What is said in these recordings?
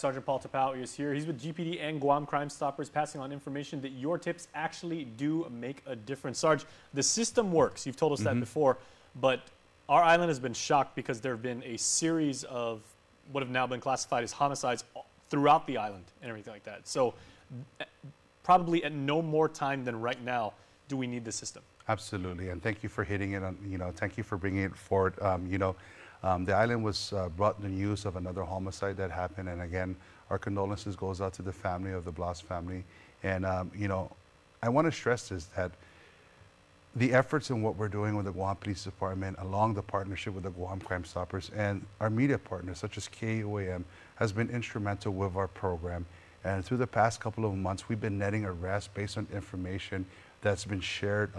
Sergeant Paul Tapao is here. He's with GPD and Guam Crime Stoppers, passing on information that your tips actually do make a difference. Sarge, the system works. You've told us that before, but our island has been shocked because there have been a series of what have now been classified as homicides throughout the island and everything like that. So probably at no more time than right now do we need the system. Absolutely, and thank you for hitting it on, thank you for bringing it forward. The island was brought the news of another homicide that happened, and again, our condolences goes out to the family of the Blas family. And I want to stress this, that the efforts in what we're doing with the Guam Police Department, along the partnership with the Guam Crime Stoppers and our media partners such as KUAM, has been instrumental with our program. And through the past couple of months, we've been netting arrests based on information that's been shared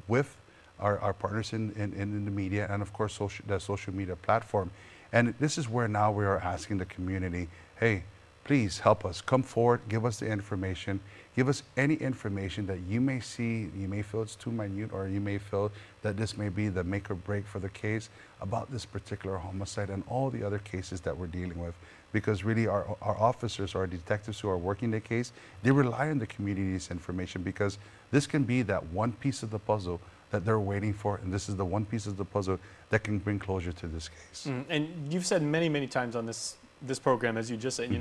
with our partners in the media and of course the social media platform. And this is where now we are asking the community, hey, please help us, come forward, give us the information, give us any information that you may see, you may feel it's too minute, or you may feel that this may be the make or break for the case about this particular homicide and all the other cases that we're dealing with. Because really our officers, our detectives who are working the case, they rely on the community's information, because this can be that one piece of the puzzle that they're waiting for, and this is the one piece of the puzzle that can bring closure to this case. And you've said many, many times on this program, as you just said,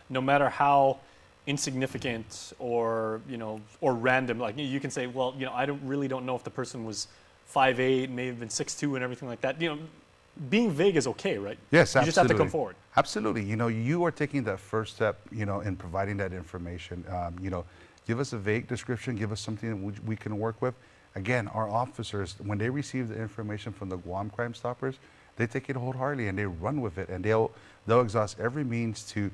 no matter how insignificant or random, like you can say, well, I really don't know if the person was 5'8", may have been 6'2", and everything like that. Being vague is okay, right? Yes, absolutely. You just have to come forward. Absolutely. You are taking that first step, in providing that information. Give us a vague description, give us something that we can work with. Again, our officers, when they receive the information from the Guam Crime Stoppers, they take it wholeheartedly and they run with it, and they'll exhaust every means to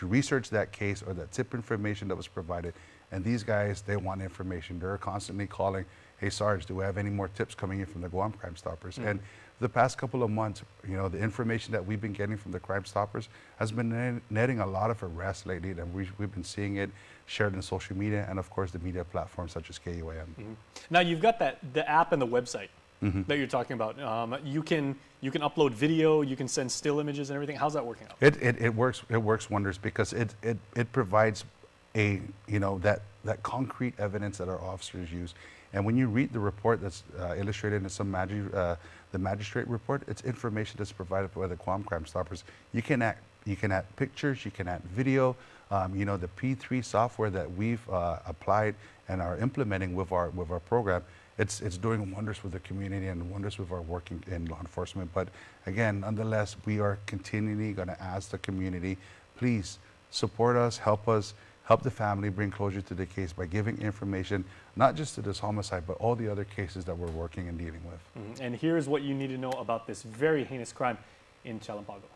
research that case or that tip information that was provided. And these guys, they want information. They're constantly calling, hey, Sarge, do we have any more tips coming in from the Guam Crime Stoppers? And the past couple of months, the information that we've been getting from the Crime Stoppers has been netting a lot of arrests lately, and we've been seeing it shared in social media and, of course, the media platforms such as KUAM. Now, you've got the app and the website that you're talking about. You can upload video, you can send still images and everything. How's that working out? It works wonders, because it provides that concrete evidence that our officers use. And when you read the report that's illustrated in the magistrate report, it's information that's provided by the Guam Crime Stoppers. You can add pictures, you can add video. The P3 software that we've applied and are implementing with our program, it's doing wonders with the community and wonders with our working in law enforcement. But again, nonetheless, we are continually going to ask the community, please support us, help the family bring closure to the case by giving information, not just to this homicide, but all the other cases that we're working and dealing with. And here's what you need to know about this very heinous crime in Chalan Pago.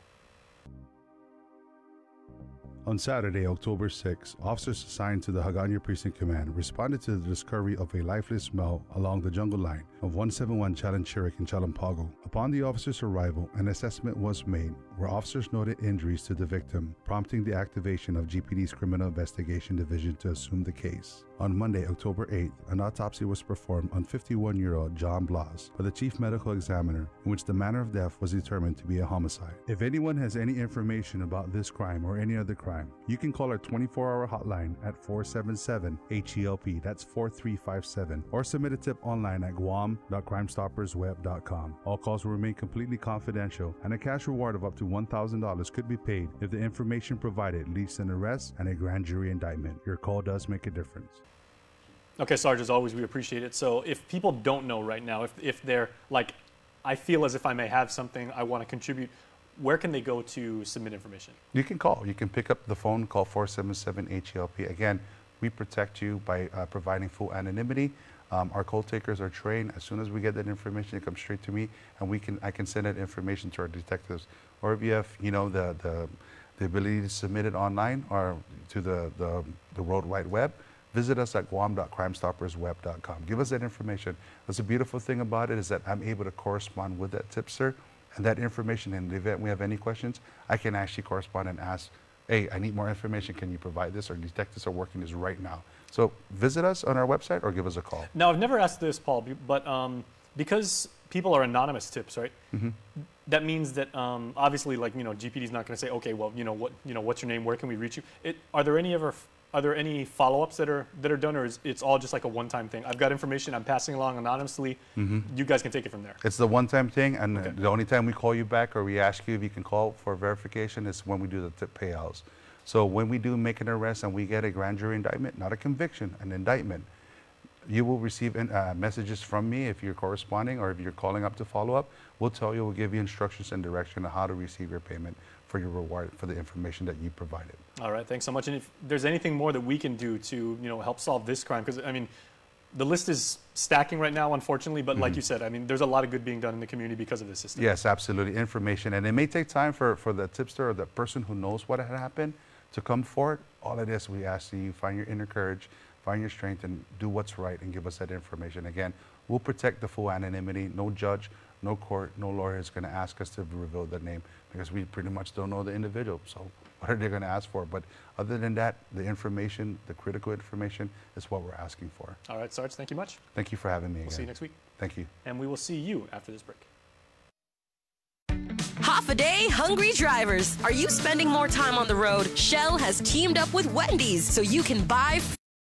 On Saturday, October 6, officers assigned to the Hagåtña Precinct Command responded to the discovery of a lifeless male along the jungle line of 171 Chalan Chirrick in Chalan Pago. Upon the officers' arrival, an assessment was made where officers noted injuries to the victim, prompting the activation of GPD's Criminal Investigation Division to assume the case. On Monday, October 8th, an autopsy was performed on 51-year-old John Blas by the Chief Medical Examiner, in which the manner of death was determined to be a homicide. If anyone has any information about this crime or any other crime, you can call our 24-hour hotline at 477-HELP, that's 4357, or submit a tip online at guam.crimestoppersweb.com. All calls will remain completely confidential, and a cash reward of up to $1,000 could be paid if the information provided leads to an arrest and a grand jury indictment. Your call does make a difference. Okay, Sarge, as always, we appreciate it. So if people don't know right now, if they're like, I feel as if I may have something, I want to contribute, where can they go to submit information? You can call. You can pick up the phone, call 477-HELP. Again, we protect you by providing full anonymity. Our call takers are trained. As soon as we get that information, it comes straight to me, and I can send that information to our detectives. Or if you have, the ability to submit it online or to the World Wide Web, visit us at guam.crimestoppersweb.com. Give us that information. That's the beautiful thing about it, is that I'm able to correspond with that tipster and that information. In the event we have any questions, I can actually correspond and ask, hey, I need more information. Can you provide this? Our detectives are working this right now. So visit us on our website or give us a call. Now, I've never asked this, Paul, but because people are anonymous tips, right? that means that obviously, like, you know, GPD is not going to say, okay, well, what's your name? Where can we reach you? Are there any follow-ups that are done, or is it's all just like a one-time thing? I've got information I'm passing along anonymously. You guys can take it from there. It's the one-time thing, and the only time we call you back or we ask you if you can call for verification is when we do the tip payouts. So when we do make an arrest and we get a grand jury indictment, not a conviction, an indictment, you will receive messages from me if you're corresponding or if you're calling up to follow up. We'll tell you, we'll give you instructions and direction on how to receive your payment for your reward for the information that you provided. All right, thanks so much. And if there's anything more that we can do to, help solve this crime, because I mean, the list is stacking right now, unfortunately, but like you said, I mean, there's a lot of good being done in the community because of this system. Yes, absolutely. Information, and it may take time for the tipster or the person who knows what had happened to come forward. All it is, we ask you find your inner courage, find your strength, and do what's right and give us that information. Again, we'll protect the full anonymity. No judge, no court, no lawyer is going to ask us to reveal the name because we pretty much don't know the individual. So what are they going to ask for? But other than that, the information, the critical information is what we're asking for. All right, Sarge, thank you much. Thank you for having me again. We'll see you next week. Thank you. And we will see you after this break. Half a day, hungry drivers. Are you spending more time on the road? Shell has teamed up with Wendy's so you can buy